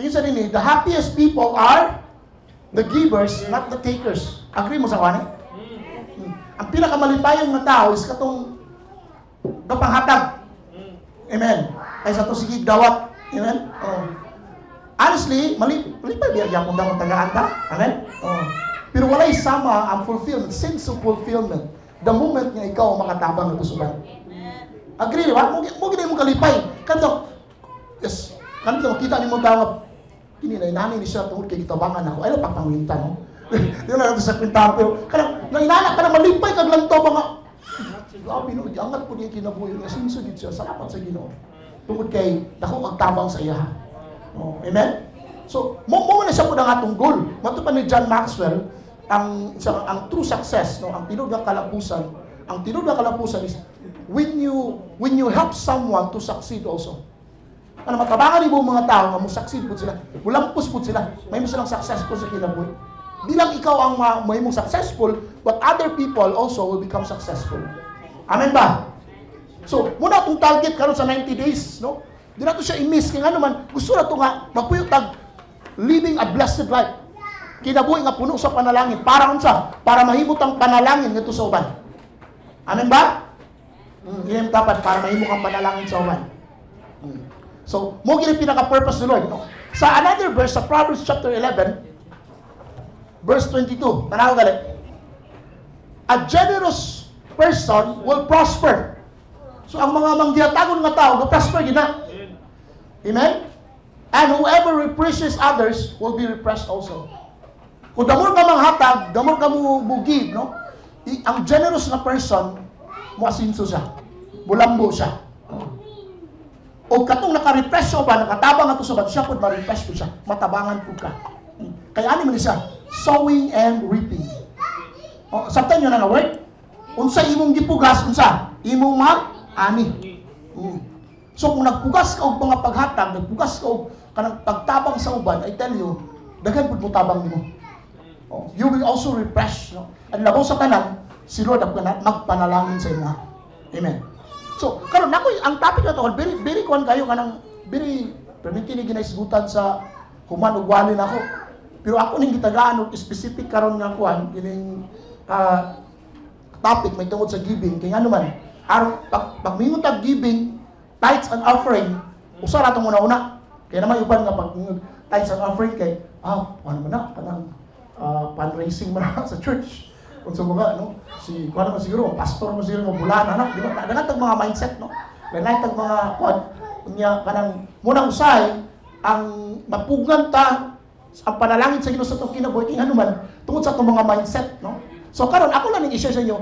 Yung sa nini, the happiest people are the givers, not the takers. Agree mo sa kani? Ang pinakamalipayang na tao is katong gapanghatag. Amen. Kaya sa to sige dawat. Amen. Honestly, malipay biya gyapon daw tagaan ta. Amen. Pero wala isama ang fulfillment, sense of fulfillment. The moment nga ikaw makatabang ito suban. Agree, di ba? Mo gid mo kalipay. Kanto, yes, kanto makita nimo daw kini na inani ni siya tungod kay gitabangan ako. Ay pagpangwinta no. Di na sa kwinta pero kanang nainana ka na malipay kag lanto ba nga. Grabe no, angat po niya kinabuhi nga sinsugid siya. Salamat sa Ginoo. Tungod kay dako magtabang sa iya. Amen. So, mo na siya po ng atong goal. Matupad ni John Maxwell, ang true success, no, ang tinud nga kalapusan is when you help someone to succeed also. Ano matabangan mo mga tao nga mo succeed po sila. Mulampos po sila. May mo silang successful sa kinabuhi. Di lang ikaw ang may mong successful, but other people also will become successful. Amen ba? So, muna itong target karon sa 90 days, no? Di na ito siya i-miss. Kaya nga naman, gusto na ito nga, magpuyotag, living a blessed life. Kinabuhi nga puno sa panalangin. Para unsa? Para mahimot ang panalangin nito sa uban. Amen ba? Hindi dapat para mahimot ang panalangin sa uban. So, mo gini pinaka-purpose ni Lord, no? Sa another verse, sa Proverbs chapter 11, verse 22, tanaw gali. A generous person will prosper. So, ang mga manggiyatagon nga tao, ga-prosper gina. Amen? And whoever represses others will be repressed also. Kung damor ka manghatag, damor ka mo give, no? Ang generous na person, mo asinso siya. Bulambo siya. O katong naka-repress siya ba, nakatabang ato sa siya po, ma-repress po siya. Matabangan po ka. Kaya ano man siya? Sowing and reaping. Sabtan nyo na word? Unsa imong gipugas, unsa? Imong ani. So kung nagpugas ka og mga paghatag, nagpugas ka og kanang pagtabang sa uban, I tell you, daghan pud mo tabang nimo. You will also refresh, no? At labaw sa tanan, si Lord ang magpanalangin sa imo. Amen. So, karon nako ang topic na to, very kuan kayo kanang very permitin ni ginaisgutan sa human ug walin ako. Pero ako ning gitagaan og specific karon nga kuan kining topic may tungod sa giving kay ngano man aron pagmingon tag giving, tithes and offering, usa ra tong una-una. Kaya naman uban nga pag tithes and offering kay ano man na kanang fundraising man sa church. Kung sa mga, no? Si, kuha naman siguro, pastor mo siguro, bulan, ano? Di ba? Dagan tag mga mindset, no? Dagan tag mga, kunya, kanang, munang usay, ang mapugan ta, ang panalangin sa Ginoo sa itong kinabuhi, ano man, tungod sa itong mga mindset, no? So, karon ako lang i-share sa inyo,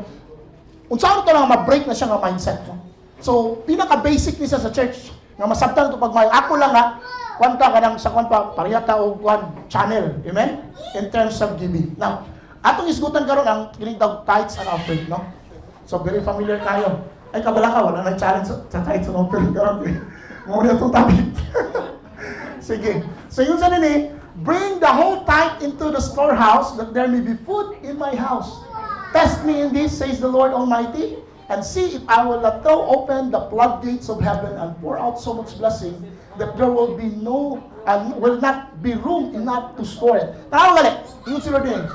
unsa ito lang ma-break na siya nga mindset, no? So, pinaka-basic niya sa church, nga masabtan ito pag may, ako lang nga, kwanta ka ng sa kwanta, pariyata o channel, amen? In terms of giving. Now, atong isgutan karon ang kinitawag tithes and offering, no? So very familiar kayo. Ay kabala ka, wala nang challenge sa tithes and offering karon. Mo na itong topic. Sige. So yun sa nini, bring the whole tithe into the storehouse that there may be food in my house. Test me in this, says the Lord Almighty, and see if I will not throw open the floodgates of heaven and pour out so much blessing that there will be no and will not be room enough to store it. Tao gali, yun si Lord din.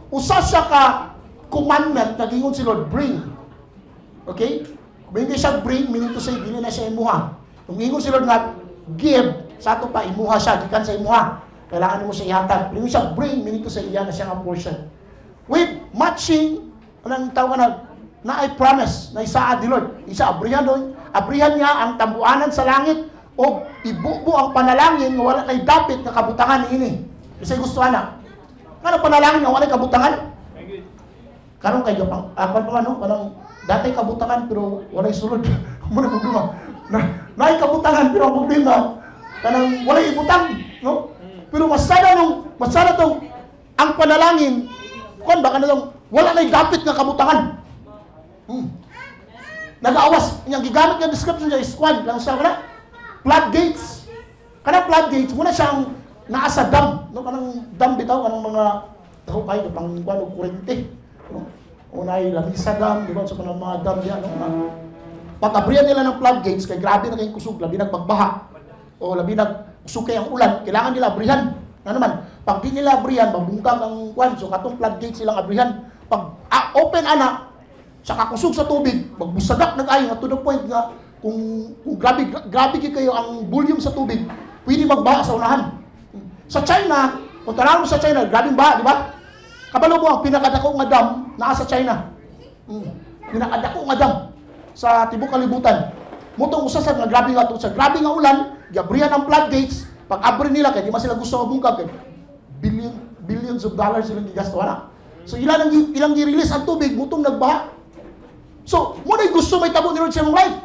Usa siya ka commandment na gingon si Lord, bring. Okay? Kung hindi siya bring, meaning to say, dili na siya imuha. Kung gingon si Lord nga, give, sa ato pa, imuha siya, gikan sa imuha. Kailangan mo siya ihatag. Kung siya bring, meaning to say, iyan na siya nga portion. With matching, anong tawag na I promise, na isaad ni Lord. Isa, abrihan niya ang tambuanan sa langit, o ibubo ang panalangin, wala na'y dapit na kabutangan ni ini. Kasi gusto na. Ano panalangin nga walay kabutangan? Karon kay pang kanang datay kabutangan pero walay sulod. Muna problema. Naay kabutangan pero ang problema kanang walay ibutang, no? Pero masada tong ang panalangin kon baka nang wala nay dapit nga kabutangan. Nag-aawas yang gigamit nga description sa squad lang sa kana floodgates. Kana floodgates muna siyang naa sa dam, no? Kanang dam bitaw, kanang mga tao kayo, pang kuwan o kurente, no? Unay lamisa dam, di ba? So, kanang mga dam diyan, no? Pag-abrihan nila ng floodgates, kay grabe na kayong kusog, labi nagpagbaha, o labi sukay ang ulan, kailangan nila abrihan. Ano naman, pag di nila abrihan, mabungkag ang kwan, so katong floodgate silang abrihan. Pag open ana, saka kusog sa tubig, magbusadak nag-ayo to the point nga kung grabe kayo ang volume sa tubig, pwede magbaha sa unahan. Sa China, kung tanaw mo sa China, grabing baha, di ba? Kabalo mo ang pinakadako nga dam naa sa China. Pinakadako nga dam sa tibok kalibutan. Mutong usa sa grabe nga sa grabe nga ulan, giabrihan ang floodgates. Pag abri nila kay di man sila gusto mabungkag kay billions of dollars silang gigasto na. So ilang gi-release ang tubig, mutong nagbaha. So, mo na gusto may tabo ni Lord sa imong life.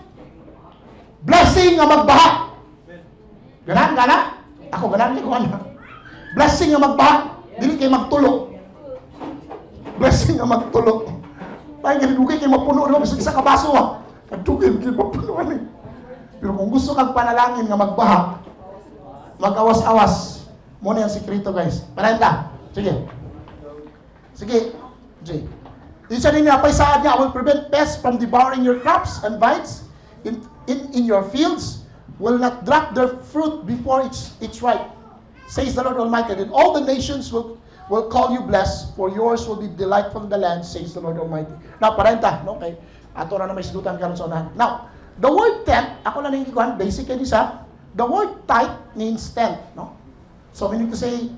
Blessing nga magbaha. Gana? Ako ganan ko ana. Blessing nga magbaha, dili kay magtulo. Blessing nga magtulo. Tay gilugay kay mapuno ro sa isa ka baso. Kadugay kay mapuno ani. Pero kung gusto kang panalangin nga magbaha, mag-awas-awas. Mo na yung sikreto, guys. Parahin ka. Sige. Jay. Isa din niya, paisaad niya, I will prevent pests from devouring your crops and vines in your fields, will not drop their fruit before it's ripe. Says the Lord Almighty. Then all the nations will call you blessed, for yours will be delightful in the land, says the Lord Almighty. Now, parahin ta. No? Okay. Ato na may silutan karon sa unahan. Now, the word tent, ako lang nangikuhan, basically sa, the word tithe means tent, no? So we need to say,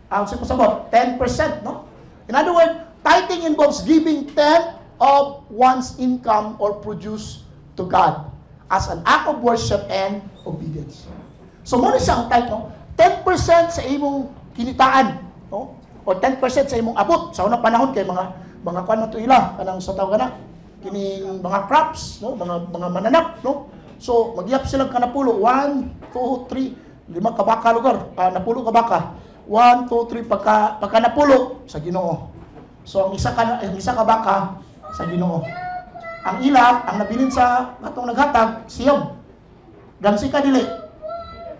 I'll say pasabot, 10%, no? In other words, tithing involves giving 10 of one's income or produce to God as an act of worship and obedience. So muna siyang tithe, no? 10% sa imong kinitaan, no? O 10% sa imong abot. Sa unang panahon kay mga kwan mo to ila, kanang sa tawag na, kining mga crops, no? Mga mananap, no? So, magyap silang kanapulo. 1, 2, 3, 5 kabaka lugar. Napulo kabaka. 1, 2, 3, pagka napulo sa Ginoo. So, ang isa kabaka sa Ginoo. Ang ila, ang nabilin sa atong naghatag, siyam. Gansi ka dili.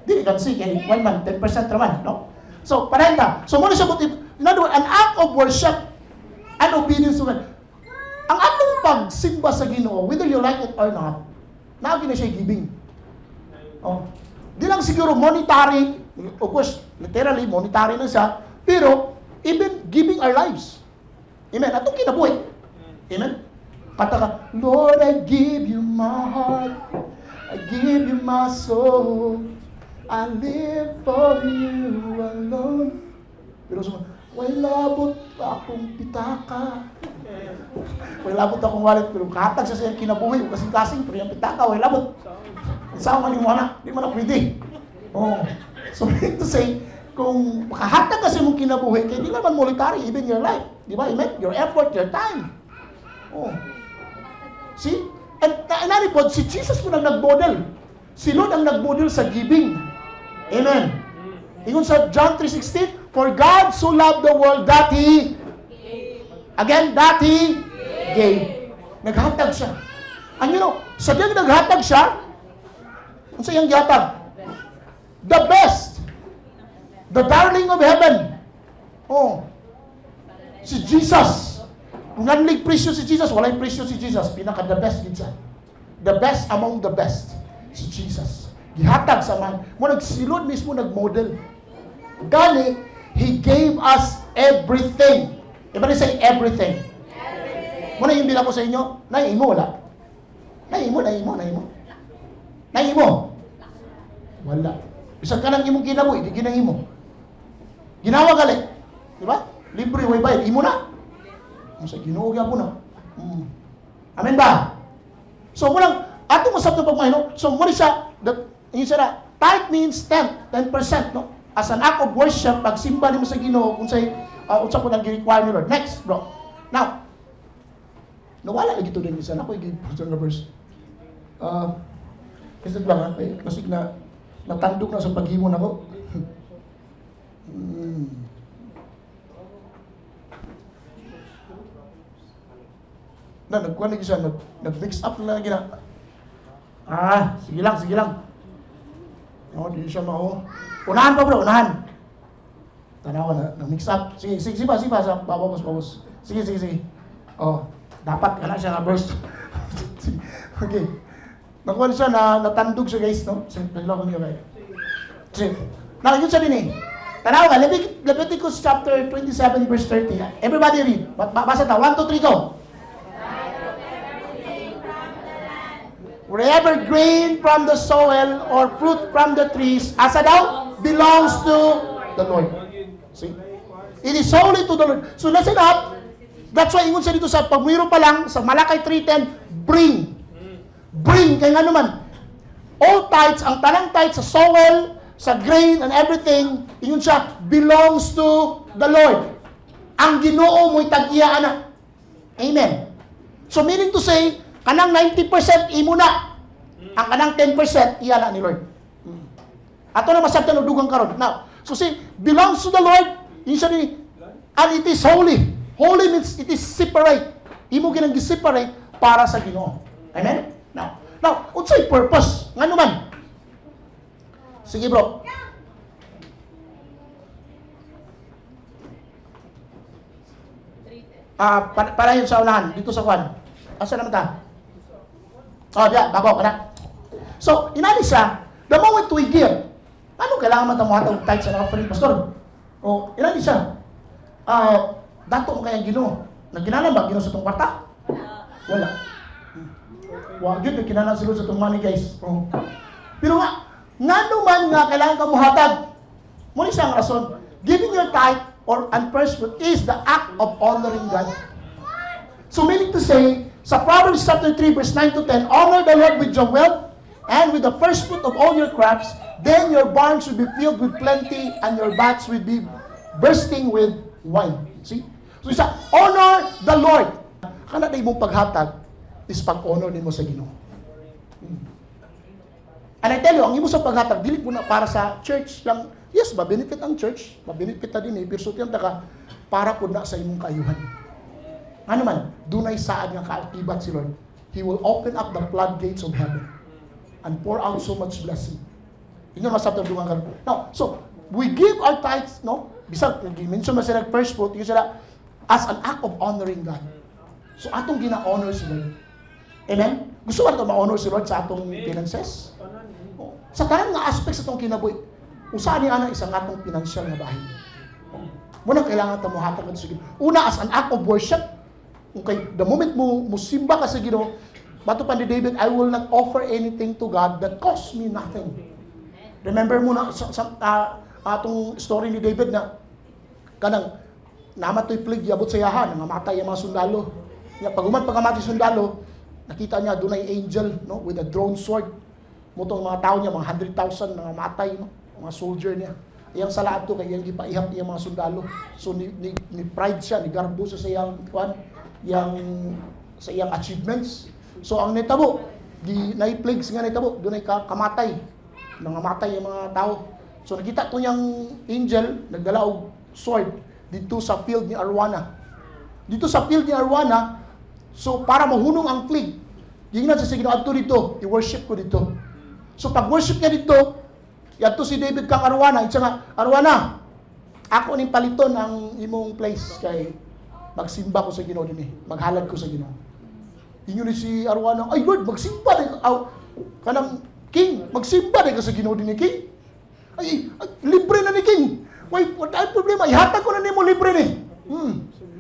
Dili gansi kay 1 man, 10% naman, no? So, parenta. So, muna siya buti. In other words, an act of worship and obedience to God. Ang atong pagsimba sa Ginoo, whether you like it or not, naagi na siya giving. Oh. Di lang siguro monetary, of course, literally, monetary na siya, pero even giving our lives. Amen? Atong kinabuhi. Amen? Kata ka, Lord, I give you my heart. I give you my soul. I live for you alone. Pero way labot akong pitaka. Way labot akong wallet, pero kahatag sa siya kinabuhi, kasing-kasing, pero yung pitaka, way labot. Sama ni mo na, di mo na pwede. Oh. So, to say, kung makahatag kasi mong kinabuhi, kaya di naman monetary, even your life. Di ba? Amen? Your effort, your time. Oh. See? And nanipod, si Jesus po nang nag-model. Si Lord ang nag-model sa giving. Amen? Ingon sa John 3:16, for God so loved the world that He gave. Naghatag siya. And you know, sa diyang naghatag siya, ano sa iyang gihatag? The best. The darling of heaven. Oh. Si Jesus. Kung nanlig presyo si Jesus, walay presyo si Jesus. Pinaka-the best din siya. The best among the best. Si Jesus. Gihatag sa man. Si Lord mismo nag-model. Gani, He gave us everything. Everybody say everything. Muna yung bilang ko sa inyo, naimo wala. Naimo. Wala. Bisag ka nang imong ginawa, hindi ginahimo. Ginawa gali. Di ba? Libre, way bayad. Imo na. Sa Ginoo gyapon na. Amen ba? So, mulang, ato masap na pagmahino. So, muna siya, tithe means 10%, no? As an act of worship, pagsimba ni mo sa Ginoo, kung sa'y, unsa po nang gi-require ni Lord. Next, bro. Now, nawala lagi ito din isa. Ako yung verse. Kasi lang ha, kasi natandog na sa paghimon ako. Nagkuhan lagi siya, nag-mix up na lagi na. Sige lang. No, di siya mao. Unahan pa bro, unahan. Tanawa na, nag-mix up. Sige pa, sa babos. Sige. Oh, dapat ka na siya na verse. Okay. Nakuha siya na natandog siya guys, no? Sige, nilakon niyo kayo. Now, yun sa din eh. Tanaw nga, Leviticus chapter 27 verse 30. Everybody read. Basa ta. 1, 2, 3, go. Wherever grain from the soil or fruit from the trees, asa daw? Belongs to the Lord. See? It is holy to the Lord. So listen up. That's why ingon sa dito sa pagmiro pa lang, sa Malakay 3:10, bring. Bring. Kaya nga naman, all tithes, ang tanang tithes sa soil, sa grain and everything, ingon siya, belongs to the Lord. Ang Ginoo mo'y tag-iya ana. Amen. So meaning to say, kanang 90% imo na. Ang kanang 10% iya na ni Lord. Ato na masabtan og dugang karon. Now, so see, belongs to the Lord, usually, and it is holy. Holy means it is separate. Imo ginang gi-separate para sa Ginoo. Amen? Now, unsay purpose? Ngano man? Sige bro. Para yun sa unahan, dito sa kwan. Asa naman ta? Diya, bago ka na. So, inali siya, the moment we give, ano kailangan man tamuhatag tithe sa mga friend pastor? Inali siya, dato mo kayang Ginoo. Nagkinalan ba Ginoo sa itong kwarta? Wala. Wag yun, nagkinalan sila sa itong money guys. Pero nga naman nga kailangan ka muhatag. Muna siyang rason, giving your tithe or and first fruit is the act of honoring God. So meaning to say, sa Proverbs chapter 3 verse 9 to 10, honor the Lord with your wealth and with the first fruit of all your crops, then your barns will be filled with plenty and your vats will be bursting with wine. See? So isa, honor the Lord. Kana na imong paghatag is pag-honor nimo sa Ginoo. And I tell you, ang imo sa paghatag, dili po na para sa church lang. Yes, ma-benefit ang church, ma-benefit na din pero sutyan ta ka, para po na sa imong kaayuhan. Ano man, dunay saad nga kaakibat si Lord. He will open up the floodgates of heaven and pour out so much blessing. Inyo masabtan dungan karon. Now, so we give our tithes, no? Bisag mention man sila first fruit, yung sila as an act of honoring God. So atong gina-honor si Lord. Amen? Gusto ba natin ma-honor si Lord sa atong finances? Sa tanan nga aspect sa atong kinabuhi, usahan niya ang isang atong financial nga bahin. Muna kailangan ta mohatag sa Ginoo. Una as an act of worship. Okay, the moment mo simba ka sa Ginoo, bato pa ni David, I will not offer anything to God that costs me nothing. Remember mo na atong story ni David na kanang namatoy plague yabot sa yahan, nangamatay ang mga sundalo. Pag pagamatay sundalo, nakita niya doon ay angel, no, with a drawn sword. Mutong mga tao niya, mga 100,000 nangamatay, no, mga soldier niya. Iyang salaat to kay iyang gipaihap niya mga sundalo. So ni pride siya, ni garbo sa iyang sa iyang achievements. So ang netabo, di nai-plagues nga netabo, doon ay kamatay. Nangamatay yung mga tao. So nakita to yung angel, nagdala og sword dito sa field ni Arwana. Dito sa field ni Arwana, so para mahunong ang plague, gingnan sa Ginoo adto dito, i-worship ko dito. So pag worship niya dito, yadto si David kang Arwana, itsa nga, Arwana, ako ning paliton ang imong place kay magsimba ko sa Ginoo dinhi, maghalad ko sa Ginoo. Inyo ni si Arwana, ay Lord, magsimba din kanang king, magsimba din ka sa Ginoo dinhi king. Ay, libre na ni king. Why, what ay problema, ihatag ko na nimo libre ni.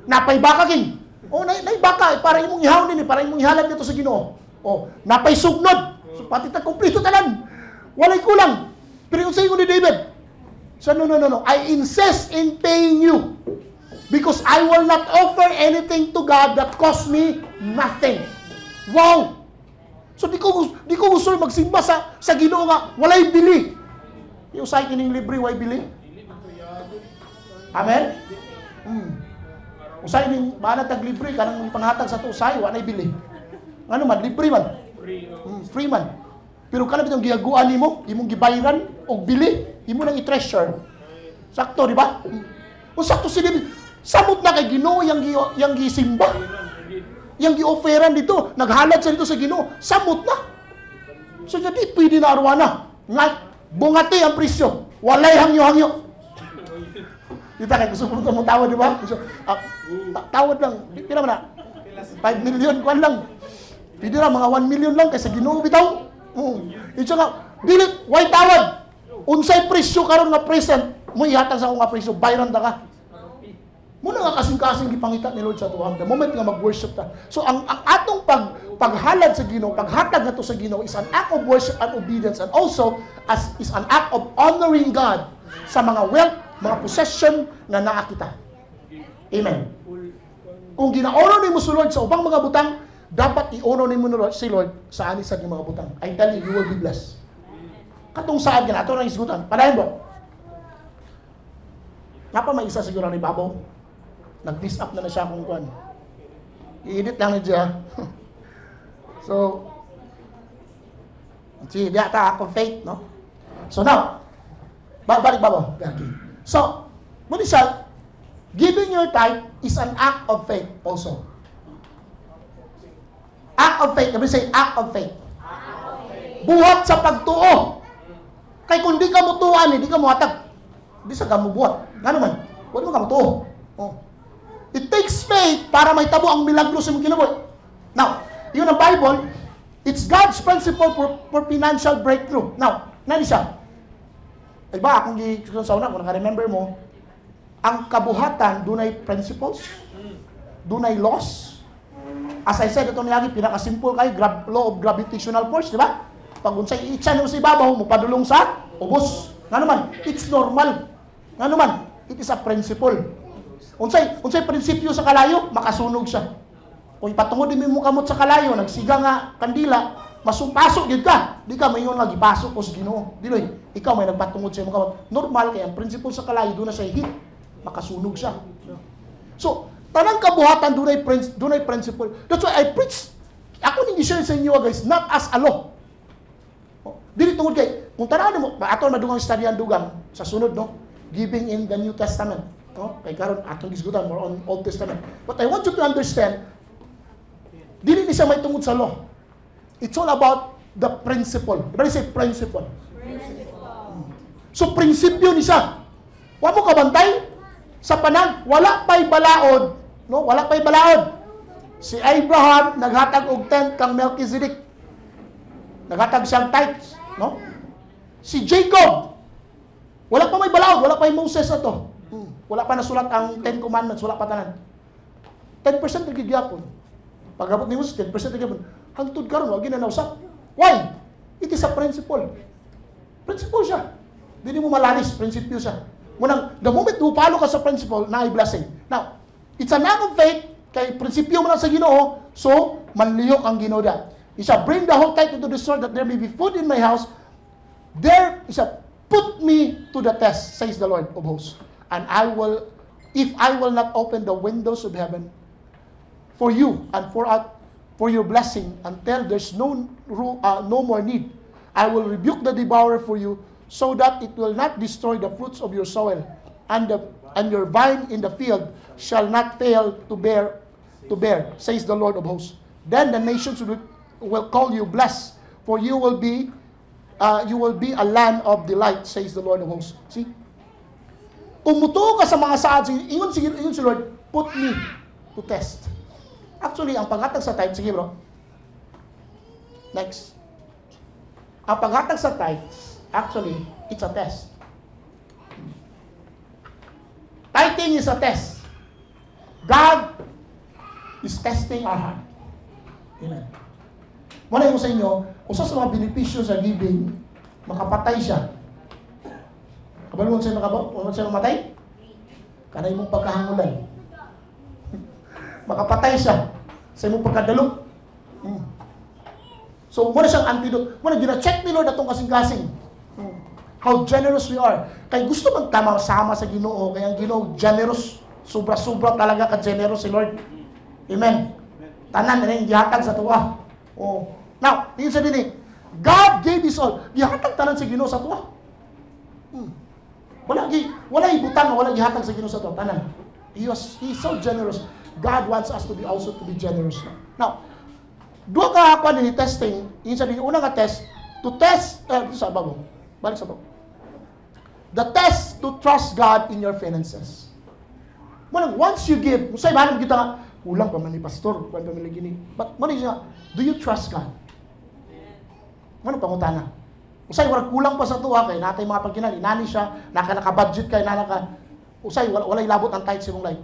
Napay baka king. Nay baka para imong ihaw dinhi, para imong ihalad dito sa Ginoo. Napay sugnod. So pati ta kompleto tanan. Walay kulang. Pero unsay ni David? So no. I insist in paying you. Because I will not offer anything to God that costs me nothing. Wow! So di ko gusto magsimba sa Ginoo nga walay bili. Usay kining libre way bili. Amen. Usay ning bana tag libre kanang panghatag sa to usay wa nay bili. Ngano man libre man. Free man. Pero kana bitong gihaguan nimo, imong gibayaran og bili, imo nang i-treasure. Sakto di ba? Sakto si David. Samot na kay Ginoo yang gisimba. Yang gi-offeran dito, naghalad sa dito sa Ginoo. Samot na. So di pwede na Arwana. Nga bungati ang presyo. Walay hangyo-hangyo. Dito kay gusto mo tawad di ba? So, tawad lang. Pila man na? 5 million kuan lang. Pwede na mga 1 million lang kay sa Ginoo bitaw. Ito nga, dili way tawad. Unsay presyo karon nga present, mo ihatag sa akong nga presyo, bayran ta ka. Muna nga kasing-kasing gipangita ni Lord sa tuwa. The moment nga mag-worship ta. So ang atong paghalad sa Ginoo, paghatag nato sa Ginoo is an act of worship and obedience, and also is an act of honoring God sa mga wealth, mga possession na naa kita. Amen. Kung gina-honor nimo si Lord sa ubang mga butang, dapat i-honor nimo si Lord sa ani sa mga butang. I tell you, you will be blessed. Katong saad gina ato nang isgutan. Padayon mo. Napa may isa siguro ni Babaw? Nag-diss up na siya kung kuan. I-edit lang niya. So, si dia ta ako faith, no? So now, balik Babaw. So, muna siya, giving your tithe is an act of faith also. Act of faith. Everybody say, act of faith. Buhat sa pagtuo. Kay kung di ka mo tuan, di ka mo hatag. Di sa ka mo buhat. Gano'n man? Huwag mo ka mo tuo. Oh. It takes faith para may tabo ang milagro sa mong kinabuhi. Now, yun ang Bible, it's God's principle for financial breakthrough. Now, nani siya? Ay ba, kung sa una, kung naka-remember mo, ang kabuhatan, dunay principles, dunay laws. As I said, ito niyagi, pinaka-simple kayo, law of gravitational force, di ba? Pag unsay itsan mo sa ibabaw, mo padulong sa ubos. Nga naman, it's normal. Nga naman, it is a principle. Unsay prinsipyo sa kalayo, makasunog siya. Kung ipatungod din mo kamot sa kalayo, nagsiga nga kandila, masupasok yun ka. Di ka mayon nga gipasok o sa Ginoo. Diloy, ikaw may nagpatungod sa imong kamot. Normal kaya ang prinsipyo sa kalayo doon na siya hit, makasunog siya. So, tanang kabuhatan dunay principle. That's why I preach. Ako nang i-share sa inyo guys, not as a law. Dili tungod kay kung tanaw mo, ato madugang studyan dugang sa sunod, no? Giving in the New Testament. No? Kay karon atong gisgutan more on Old Testament. But I want you to understand, dili ni siya may tungod sa law. It's all about the principle. Everybody say principle. So prinsipyo ni siya. Wa mo kabantay sa panag, wala pay balaod, no? Wala pay balaod. Si Abraham naghatag og tent kang Melchizedek. Naghatag siyang tithes, no? Si Jacob wala pa may balaod, wala pa may Moses ato. Wala pa nasulat ang 10 commandments, wala pa tanan. 10% nagigyapon. Pagabot ni Moses, 10% nagigyapon. Hangtod karon wag ginanausap. Why? It is a principle. Principle siya. Dili mo malalis, prinsipyo siya. Munang, the moment mo follow ka sa principle, na blessing. Now, it's an act of faith, kay prinsipyo mo na sa Ginoo, so, manliyok ang Ginoo da. He shall bring the whole tithe into the store, that there may be food in my house. There, he shall put me to the test, says the Lord of hosts. And if I will not open the windows of heaven for you and for your blessing until there's no more need, I will rebuke the devourer for you, so that it will not destroy the fruits of your soil, and your vine in the field shall not fail to bear, says the Lord of hosts. Then the nations will call you blessed, for you will be a land of delight, says the Lord of hosts. See? Umuto ka sa mga saad, ingon si Lord, put me to test. Actually, ang paghatag sa tithe, sige bro. Next. Ang paghatag sa tithe, actually, it's a test. Tithing is a test. God is testing our heart. Amen. Malay mo sa inyo, usa sa mga benepisyo sa giving, makapatay siya. Kabalo mo siya mamatay? Kanay mong pagkahangulan. Makapatay siya sa imong pagkadalo. So, muna siyang antidote. Muna, gina-check ni Lord atong kasing-kasing. How generous we are. Kaya gusto magtama-sama sa Ginoo. Kaya ang Ginoo, generous. Sobra-sobra talaga ka-generous si Lord. Amen. Tanan na yung gihatag sa tuwa. Oh. Now, yun sa din God gave His all. Gihatag tanan sa Ginoo sa tuwa. Wala ibutang, wala gihatag sa Ginoo sa tuwa. Tanan. He's so generous. God wants us to be generous. Now, dua ka pa ni testing, yun sabi una nga test, to test, sa bago. Balik sa bago. The test to trust God in your finances. Once you give, say man kita nga, kulang pa man ni pastor, kuan pa man gini. But siya, do you trust God? Ano pangutana? Usay, wala kulang pa sa tuwa kay natay mga pagkinali. Nani siya, naka-budget kay usay, wala ilabot ang tithe sa imong life.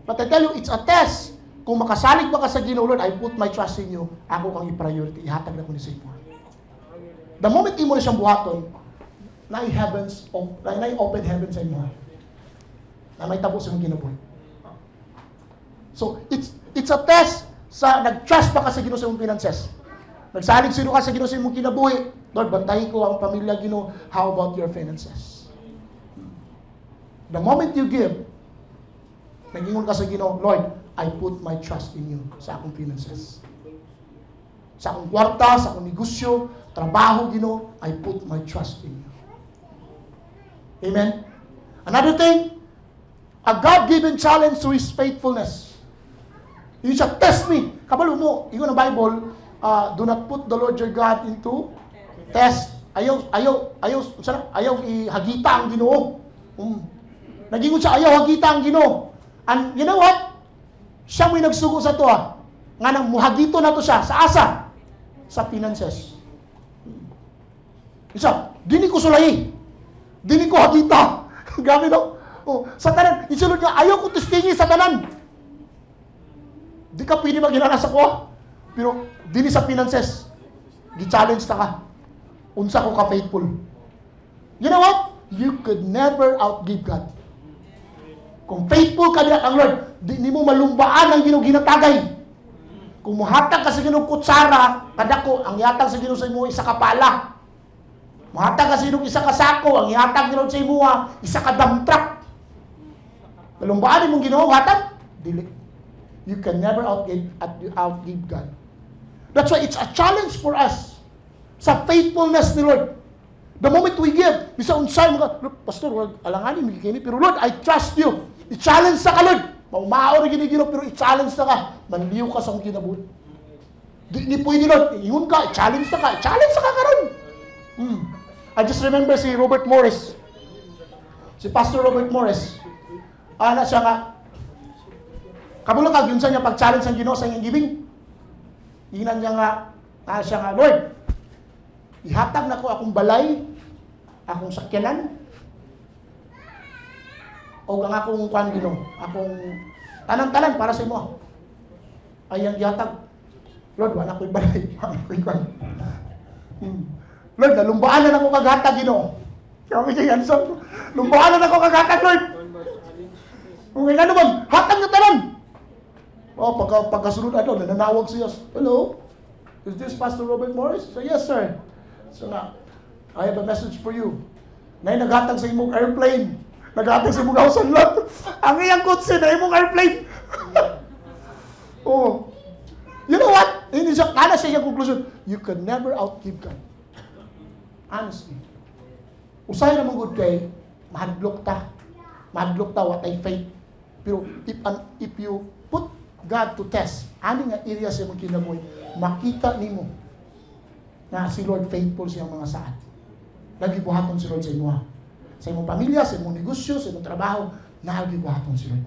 But I tell you, it's a test. Kung makasalig ba ka sa Ginoo, Lord, I put my trust in you. Ako kang i-priority. Ihatag na ko ni sa imo. The moment imo na siyang buhaton, na-open heaven sa imo. Na may tabo sa imong kinabuhi. So, it's a test sa nag-trust ba ka sa Ginoo sa imong finances. Nagsalig sino ka sa Ginoo sa imong kinabuhi. Lord, bantayi ko ang pamilya Ginoo. How about your finances? The moment you give, nag-ingon ka sa Ginoo, Lord, I put my trust in you sa akong finances. Sa akong kwarta, sa akong negosyo, trabaho, Ginoo, I put my trust in you. Amen? Another thing, a God-given challenge to His faithfulness. You shall test me. Kabalo mo, ingon ang Bible, do not put the Lord your God into test. Ayaw ihagita ang Ginoo. Nagingon siya, ayaw hagita ang Ginoo. And you know what? Siya mo'y nagsugo sa to nga nang muhagito na to siya. Sa asa? Sa finances. Isa, dini ko sulayi. Dini ko hagita. Grabe no? Sa tanan, isulod nga, ayaw ko testingi sa tanan. Di ka pwede maginana sa ko. Pero, dini sa finances. Di-challenge na ka. Unsa ko ka-faithful. You know what? You could never outgive God. Kung faithful ka diha kang Lord, di mo malumbaan ang Ginoo ginatagay. Kung muhatag ka sa Ginoo kutsara, kadako ang ihatag sa Ginoo sa imo isa ka pala. Muhatag ka sa Ginoo isa ka sako, ang ihatag Ginoo sa imo isa ka dump truck. Malumbaan imong Ginoo hatag, dili. You can never outgive God. That's why it's a challenge for us sa faithfulness ni Lord. The moment we give, bisa unsay mga, Pastor, alanganin mo kini, pero Lord, I trust you. I-challenge sa ka, Lord. Maumaor gini Ginoo, pero i-challenge na ka. Manliw ka sa akong kinabuhi. Di pwede, Lord. Ingon ka, i-challenge na ka. I-challenge na ka karon. I just remember si Robert Morris. Si Pastor Robert Morris. Ana siya nga, kabulong ka, yun sa niya pag-challenge ang Ginoo sa iyong giving. Inan niya nga, siya nga, Lord, ihatag na ko akong balay, akong sakyanan, o ang akong kwan Ginoo, akong tanan-tanan para sa imo. Ay ang ihatag. Lord, wala ko'y balay, wala ko'y kwan. Lord, nalumbaan na ako kaghatag Ginoo. Kaya siya yan, so, lumbaan na ako kaghatag, Lord. Kung nga naman, hatag na tanan. Pagkasunod nananawag siya. Hello? Is this Pastor Robert Morris? So, yes, sir. So nga, I have a message for you. Nay naghatag sa imong airplane. Naghatag sa imong house and lot. Ang iyang kotse na imong airplane. You know what? Hindi siya, kana siya yung conclusion. You can never outgive God. Honestly. Usay naman good kay, mahadlok ta. Mahadlok ta what I faith. Pero if you put God to test, ani nga area sa imong kinabuhi, makita nimo na si Lord faithful siyang mga saad. Nagibuhaton si Lord sa imo. Sa imong pamilya, sa imong negosyo, sa imong trabaho, nagibuhaton si Lord.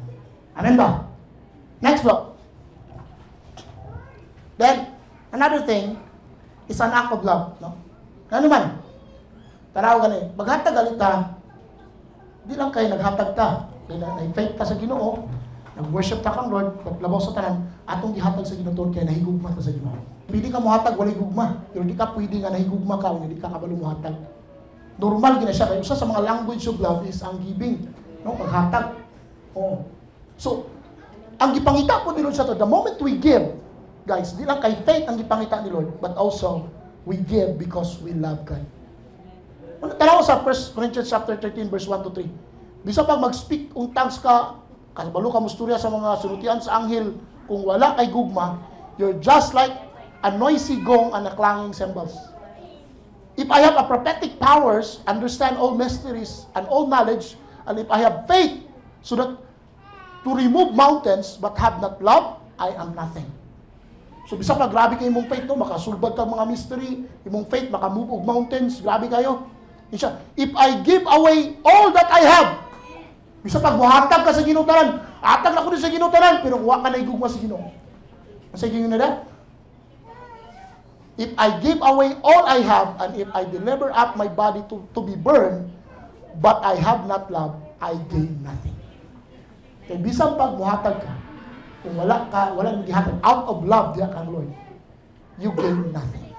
Amen ba? Next book. Then, another thing is an act of love. No? Ano man? Tanaw gani, maghatag galit ta, di lang kayo naghatag ta. Nag-faith ta sa Ginoo, nag-worship ta kang Lord, paglabaw sa tanan, atong gihatag sa Ginoo kaya nahigugma ta sa Ginoo. Pwede ka muhatag, walay gugma. Pero di ka pwede nga nahigugma ka, hindi ka kabalo muhatag. Normal gina siya. Kaya isa sa mga language of love is ang giving. No? Paghatag. So, ang gipangita po ni Lord sa to, the moment we give, guys, di lang kay faith ang gipangita ni Lord, but also, we give because we love God. Tanaw sa 1 Corinthians chapter 13, verse 1 to 3. Bisa pag mag-speak kung tongues ka, kasabalo ka musturya sa mga sunutian sa anghel, kung wala kay gugma, you're just like a noisy gong and a clanging cymbals. If I have a prophetic powers, understand all mysteries and all knowledge, and if I have faith, so that to remove mountains, but have not love, I am nothing. So, bisa pa, grabe kayo mong faith, no? Makasulbad ka mga mystery, imong faith, makamove og mountains, grabe kayo. If I give away all that I have, bisa pag muhatag ka sa Ginoo tanan, atag na ko din sa Ginoo tanan, pero kuha ka na igugma sa Ginoo. Masay Ginoo na da? If I give away all I have, and if I deliver up my body to be burned, but I have not love, I gain nothing. Kaya bisang pag muhatag ka, kung wala nang gihatag, out of love diya kang Lord, you gain nothing.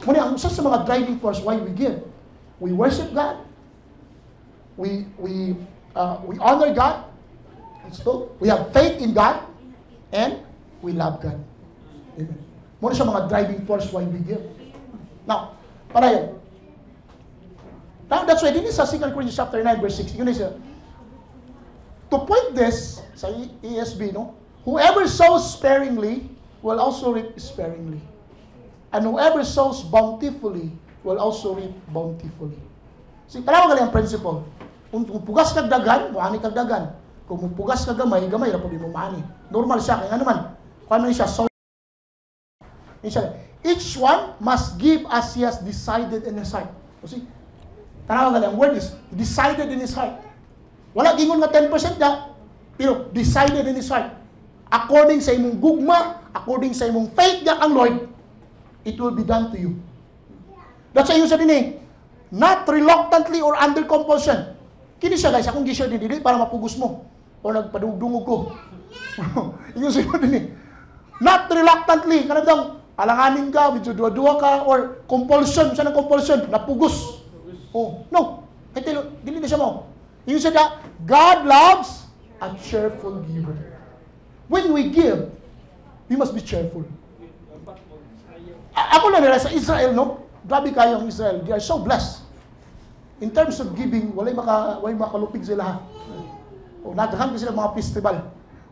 Muna, ang isa sa mga driving force why we give, we worship God, we honor God, we have faith in God, and we love God. Amen. Muna siya mga driving force why we give. Now, para yan. Now, that's why, din sa 2 Corinthians chapter 9, verse 6, yun is, to point this, sa ESV, no? Whoever sows sparingly will also reap sparingly. And whoever sows bountifully will also reap bountifully. So, tanaw ka lang ang principle. Kung pugas kag dagan, muani kag dagan. Kung pugas kag gamay, gamay ra pud mo maani. Normal siya, kaya naman, paano siya? So, each one must give as he has decided in his heart. See, tanaw nga lang, word is decided in his heart. Wala gingon nga 10% na, pero decided in his heart. According sa imong gugma, according sa imong faith nga ang Lord, it will be done to you. That's why yung sa din not reluctantly or under compulsion. Kini siya guys, akong gisyo din para mapugos mo. O nagpadugdungog ko. Yung sa din not reluctantly, kanang alanganin ka, medyo dua-dua ka, or compulsion, siya ng compulsion, napugos. Oh, no. Dili na siya mo. Yung said that, God loves a cheerful giver. When we give, we must be cheerful. Ako na nila sa Israel, no? Grabe kayo ang Israel. They are so blessed. In terms of giving, walay makalupig sila. O, nagdahan ko sila mga festival.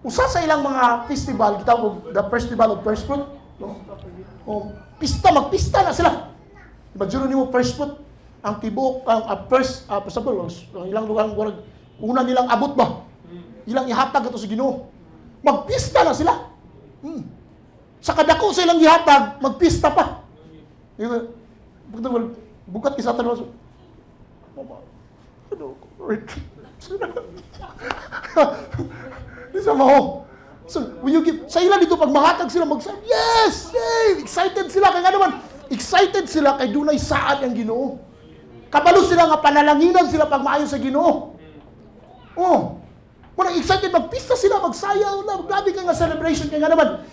Usa sa ilang mga festival, gitawag the festival of first fruit. No? O, magpista na sila. Imagine niyo first fruit, ang tibok, ang first, for example, ilang lugar, una nilang abot ba? Ilang ihatag ito sa Ginoo. Magpista na sila. Sa kadako sa ilang ihatag, magpista pa. Bukat isa tanong. Isa mo. So, when you give, sa ilan dito, pag mahatag sila, magsabi, yes! Yay! Excited sila. Kaya nga naman, excited sila kay dunay saad ang Ginoo. Kabalo sila nga panalanginan sila pag maayon sa Ginoo. Oh. Kung excited, magpista sila, magsayaw na, grabe ka nga celebration. Kaya nga naman,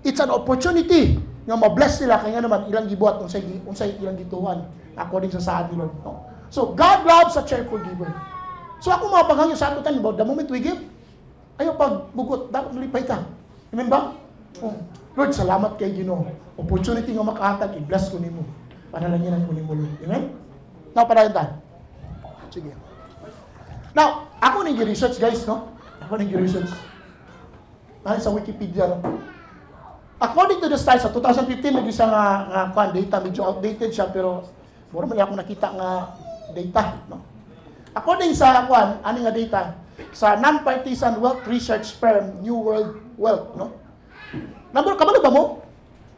it's an opportunity nga ma-bless sila. Kaya nga naman, ilang gibuhat, unsay ilang gituhan, according sa saad ni Lord. No? So, God loves a cheerful giver. So, ako mga paghangyo sa atutan, about the moment we give, ayaw pagbugot, dapat malipay ka. Amen ba? Oh. Lord, salamat kay Ginoo. Opportunity nga makahatag, i-bless ko nimo. Panalanginan ko nimo, Lord. Amen? Now, padayon ta. Sige. Now, ako nang research guys, no? Ako nang research. Sa Wikipedia, no? According to the stats, sa 2015, nag-isa nga data, medyo outdated siya, pero mura man ako nakita nga data, no? According sa ano nga data, sa non-partisan wealth research firm, New World Wealth, no? Number, kabalo ba mo?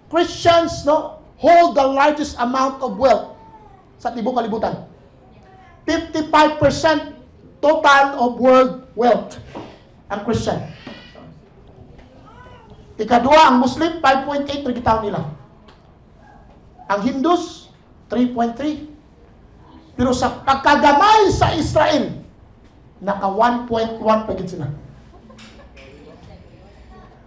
Christians, no, hold the largest amount of wealth sa tibok kalibutan. 55% total of world wealth ang Christian. Ikadua, ang Muslim, 5.8 rigitaw nila. Ang Hindus, 3.3. Pero sa pagkagamay sa Israel, naka 1.1 pagit sila.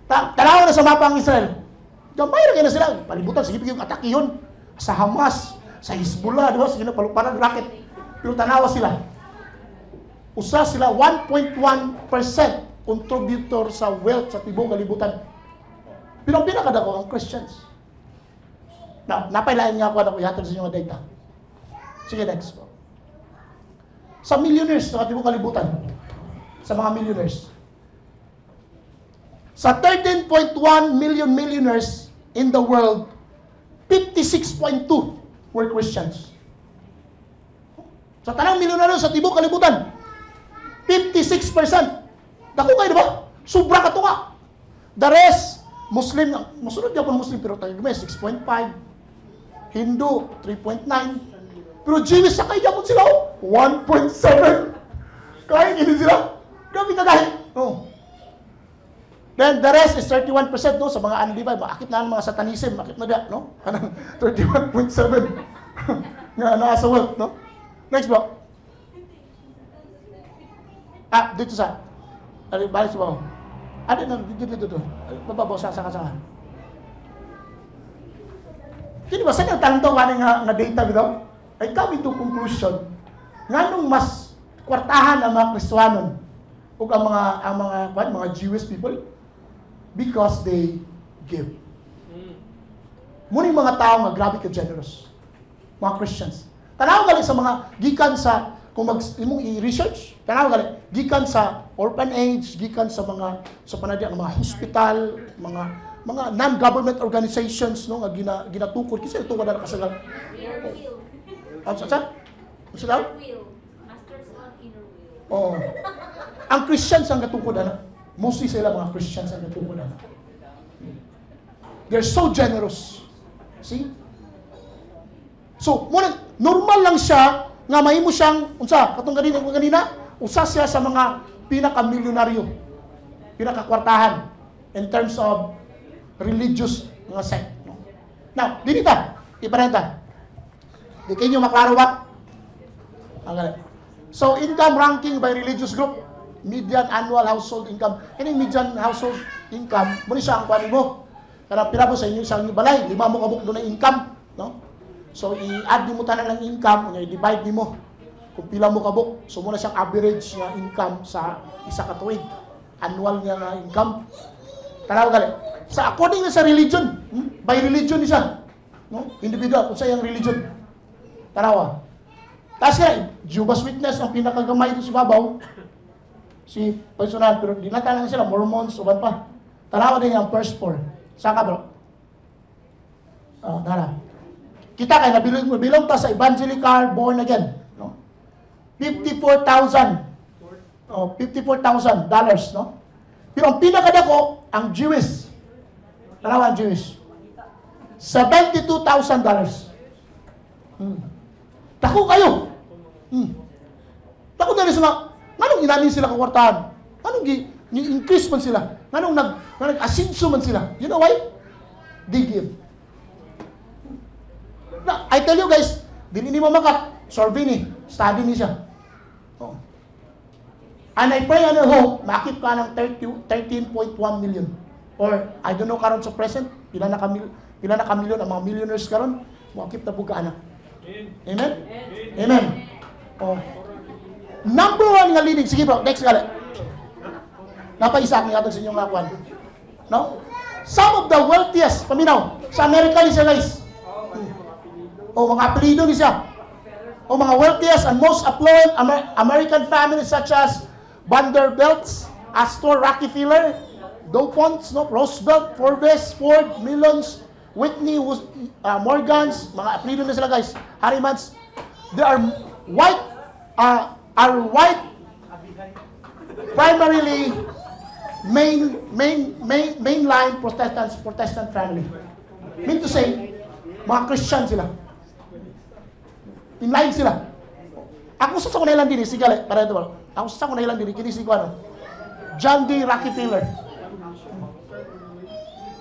Tanaw na sa mapa ang Israel. Gamay rin na sila. Palibutan, sige yung atake yun. Sa Hamas, sa Hezbollah, diba? Sige na, parang rocket. Pero tanawa sila. Usa sila 1.1% contributor sa wealth sa tibok kalibutan. Pero ang pinakadako ang Christians. Now, napailayan nga ako ihatag sa inyo data. Sige, next po. Sa millionaires sa tibok kalibutan. Sa mga millionaires. Sa 13.1 million millionaires in the world, 56.2 were Christians. Sa tanang milyonaryo sa tibok kalibutan, 56%. Dako kayo, diba? Sobra ka to nga. The rest, Muslim, masunod niya po Muslim, pero tayo may 6.5. Hindu, 3.9. Pero Jewish, sakay niya po sila, 1.7. Kaya hindi sila. Grabe ka dahil. Oh. Then the rest is 31%, no, sa mga unbelievers. Maakit na ang mga satanism, makit na diya, no? Kanang 31.7 nga nasa world, no? Next bro. Dito sa. Balik sa bawah. Dito. Bababaw sa. Kini ba sa tanong to nga data bitaw? Ay come to conclusion. Nganong mas kwartahan ang mga Kristiyanon ug ang mga Jewish people because they give. Muni mga tao nga grabe ka generous. Mga Christians. Tanaw gali sa mga gikan sa kung imong i-research, tanaw gali gikan sa orphanage, gikan sa panadya ng mga hospital, mga non-government organizations no nga ginatukod kasi ito wala kasagal. Sa? Masters of inner will. Oh. Ang Christians ang gatukod ana. Mostly sila mga Christians ang gatukod ana. They're so generous. See? So, normal lang siya nga mahimo siyang unsa katong kanina usa siya sa mga pinaka-milyonaryo, pinaka-kwartahan in terms of religious nga sect. No? Now, dinita, iparenta. Di kayo maklaro ba? Okay. So, income ranking by religious group, median annual household income. Kini median household income, mo ni siya ang kuan mo. Kana pila po sa inyo balay, 5 mo kabuk do na income, no? So, i-add mo tanan ng income, i-divide nimo kung pila mo kabuk. So, muna siyang average nga income sa isa ka tuig. Annual nga income. Tanaw gali. Sa according na sa religion, by religion ni siya. No? Individual, kung sa iyang religion. Tanawa. Tapos nga, Jehovah's Witness, ang pinakagamay ito si Babaw. Si personal, pero dinatanan sila, Mormons, uban pa. Tanawa din ang first 4. Saka bro? Tara. Kita kay nabilong ta sa evangelical born again, no? $54,000. $54,000, no? Pero ang pinakadako ang Jewish. Tanawa ang Jewish. $72,000. Dako kayo. Dako na rin sila. Anong inanin sila kakwartahan? Anong increase man sila? Anong nag-asinso man sila? You know why? They give. Now, I tell you guys, dili ni mamakat, survey ni, study ni siya. Oh. And I pray and I hope, makip ka ng 13.1 million. Or, I don't know karon sa present, pila na kamilyon, ang mga millionaires karon, makip na buka na. Amen? Amen. Oh. Number 1 nga leading, sige bro, next gali. Napaisa ang atong sa inyong ngakuan. No? Some of the wealthiest, paminaw, sa Amerika ni siya guys. O mga apelido ni siya. O mga wealthiest and most affluent American families such as Vanderbilt, Astor, Rockefeller, DuPont, no, Roosevelt, Forbes, Ford, Millons, Whitney, Morgans, mga apelido na sila guys. Harrimans. They are white, primarily mainline Protestant family. Mean to say, mga Christian sila. In line sila. Ako sa ko na ilang diri, sigale, para ito ba? Ako sa ko na ilang diri, kini si ko ano? John D. Rockefeller.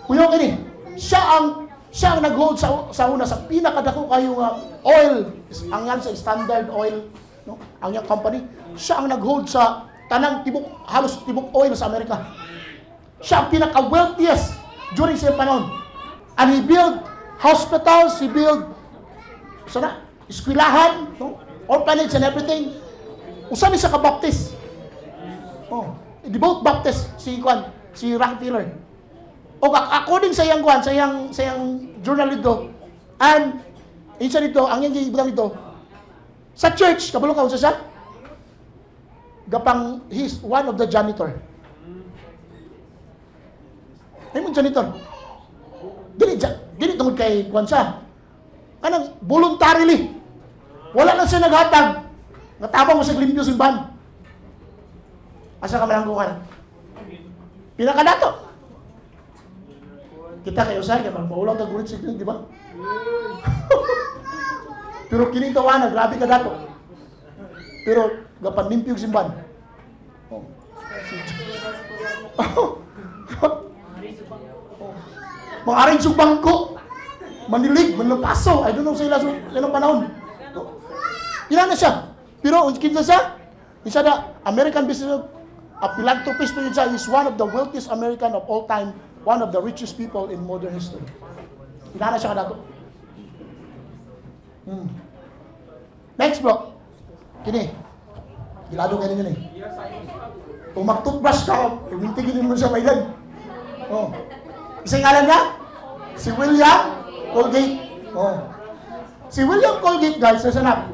Kuyo kini, siya ang nag-hold sa una sa pinakadako kayo nga oil, ang yan sa Standard Oil, no? Ang yang company, siya ang nag-hold sa tanang halos tibok oil sa Amerika. Siya ang pinaka-wealthiest during sa panahon. And he built hospitals, he built eskwelahan, no? Orphanage and everything. Usa ni sa ka-Baptist. Oh, devout Baptist si Rockefeller. O according sa iyang sa iyang journal dito, and isa dito, ang iyang gibutan dito, sa church, kabalo ka unsa siya? Gapang, he's one of the janitor. Ay mo janitor. Dili tungod kay kuan siya. Kanang voluntarily. Wala na siya naghatag. Natabang mo sa limpyo simbahan. Asa ka malangkungan? Pinakadato. Kita kayo sa kaya magpaulaw tag gulit sigling, di ba? Pero kining tawanan, grabe ka dato. Pero gapan limpyo simbahan. Oh. Mga arrange yung bangko. Manilig, manlapaso. I don't know sa ilang panahon. Ilan na siya. Pero, kinsa siya? Isa na, American business, a philanthropist po yun siya, is one of the wealthiest American of all time, one of the richest people in modern history. Ilan na siya ka dato. Next bro. Kini. Gilado ka rin yun eh. Kung mag-toothbrush ka, tingin mo siya may lag. Oh. Isang ngalan niya? Si William Colgate. Oh. Si William Colgate, guys, nasa na?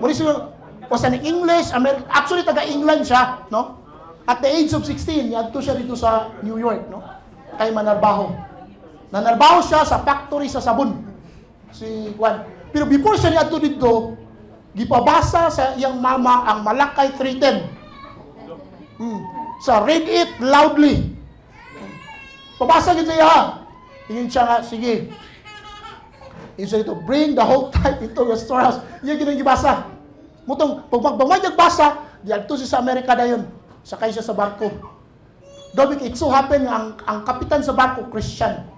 Muli siya, o sa English, actually taga-England siya, no? At the age of 16, yadto siya dito sa New York, no? Kay manarbaho. Nanarbaho siya sa factory sa sabon. Si Juan. Pero before siya niyadto dito, gipabasa sa iyang mama ang Malakay 3:10. Sa read it loudly. Pabasa gid siya. Tingin siya nga, sige. Isa ito, bring the whole type into your storehouse. Iyan ginang gibasa. Mutong, pag magbasa, diadto siya sa Amerika dayon. Sakay siya sa barko. Dobik, it so happen ang kapitan sa barko, Christian.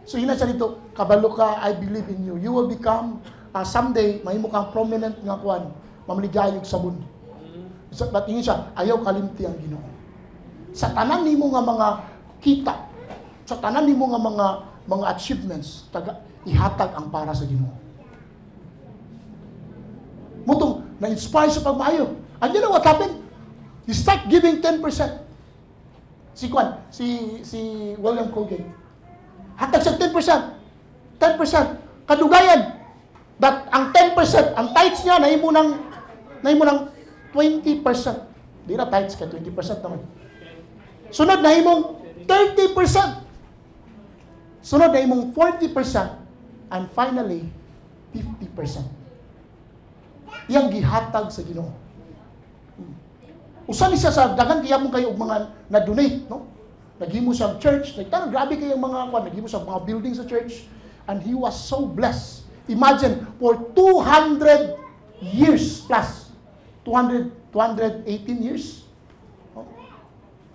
So yun na siya dito, kabalo ka, I believe in you. You will become, someday, mahimo kang prominent nga kuan, mamaligayog sabon. But yun siya, ayaw kalimti ang Ginoo. Sa tanan nimo nga mga kita, sa tanan nimo nga mga achievements, ihatag ang para sa Ginoo. Mutong, na-inspire sa pagmaayo. And you know what happened? You start giving 10%. Si William Colgate. Hatag sa 10%. 10%. Kadugayan. That ang 10%, ang tithes niya, nahimo ng 20%. Di na tithes ka, 20% naman. Sunod, nahimong 30%. Sunod, nahimong 40%. And finally, 50%. Iyang gihatag sa Ginoo. Usan siya sa dagan kaya mo kayo mga na-donate, no? Naghimo siyang church, nagtanong grabe kayong mga naghimo siyang mga building sa church, and he was so blessed. Imagine, for 200 years plus, 218 years. No?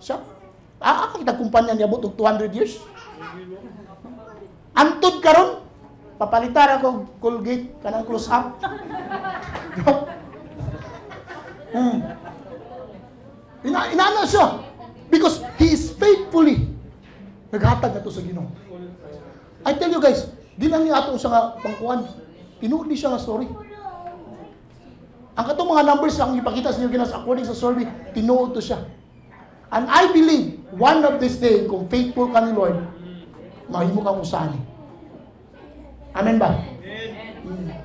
Siya, kitagkumpanya niya butog 200 years. Antod karon, papalitar ako Colgate, kanang close up. Inaano siya. Because he is faithfully naghatag na to sa Ginoo. I tell you guys, di lang niya ato sa nga pangkuhan. Tinuod siya nga story. Ang katong mga numbers ang ipakita sa inyo ginas according sa survey, tinuod to siya. And I believe, one of this day, kung faithful ka ni Lord, mahimo kang usahan. Amen ba? Amen.